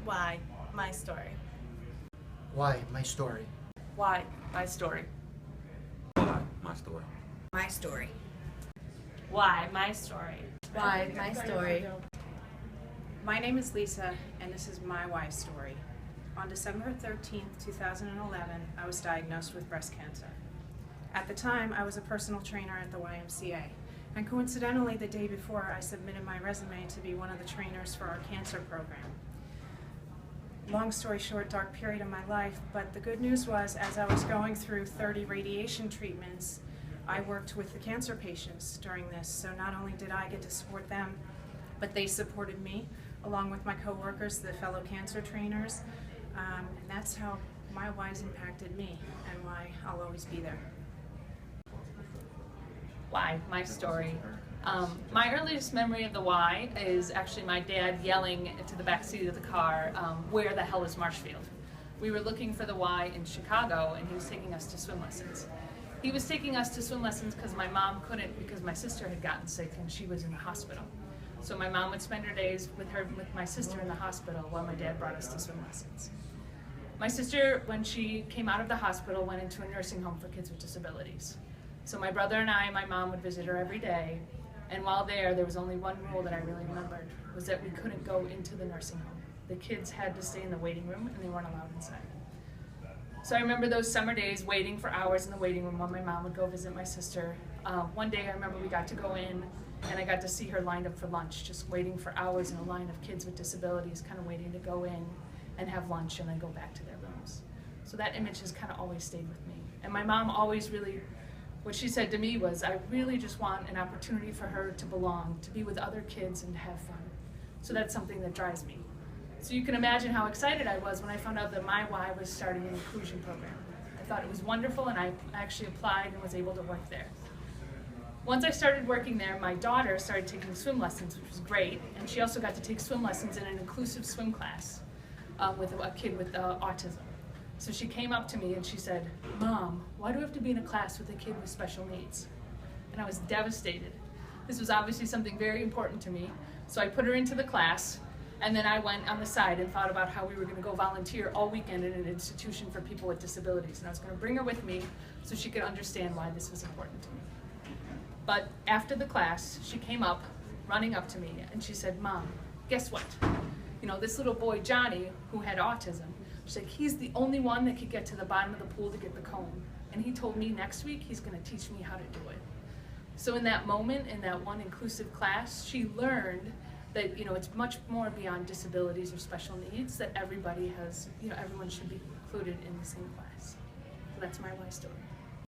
Why? My story. Why? My story. Why? My story. Why? My story. My story. Why? My story. Why? My story. My name is Lisa, and this is my why story. On December 13th, 2011, I was diagnosed with breast cancer. At the time, I was a personal trainer at the YMCA, and coincidentally, the day before, I submitted my resume to be one of the trainers for our cancer program. Long story short, dark period of my life, but the good news was, as I was going through 30 radiation treatments, I worked with the cancer patients during this, so not only did I get to support them, but they supported me, along with my coworkers, the fellow cancer trainers, and that's how my why's impacted me, and why I'll always be there. Why? My story. My earliest memory of the why is actually my dad yelling into the back seat of the car, where the hell is Marshfield? We were looking for the why in Chicago, and he was taking us to swim lessons. He was taking us to swim lessons because my mom couldn't, because my sister had gotten sick and she was in the hospital. So my mom would spend her days with my sister in the hospital while my dad brought us to swim lessons. My sister, when she came out of the hospital, went into a nursing home for kids with disabilities. So my brother and I and my mom would visit her every day, and while there was only one rule that I really remembered, was that we couldn't go into the nursing home. The kids had to stay in the waiting room, and they weren't allowed inside. So I remember those summer days waiting for hours in the waiting room while my mom would go visit my sister. One day I remember we got to go in, and I got to see her lined up for lunch, just waiting for hours in a line of kids with disabilities, kind of waiting to go in and have lunch and then go back to their rooms. So that image has kind of always stayed with me. And my mom always really, what she said to me was, I really just want an opportunity for her to belong, to be with other kids and to have fun. So that's something that drives me. So you can imagine how excited I was when I found out that my why was starting an inclusion program. I thought it was wonderful, and I actually applied and was able to work there. Once I started working there, my daughter started taking swim lessons, which was great, and she also got to take swim lessons in an inclusive swim class with a kid with autism. So she came up to me and she said, "Mom, why do we have to be in a class with a kid with special needs?" And I was devastated. This was obviously something very important to me, so I put her into the class, and then I went on the side and thought about how we were going to go volunteer all weekend in an institution for people with disabilities, and I was going to bring her with me so she could understand why this was important to me. But after the class, she came up, running up to me, and she said, "Mom, guess what? You know, this little boy, Johnny, who had autism, she's like, he's the only one that could get to the bottom of the pool to get the cone. And he told me next week he's going to teach me how to do it." So in that moment, in that one inclusive class, she learned that, you know, it's much more beyond disabilities or special needs, that everybody has, you know, everyone should be included in the same class. So that's my why story.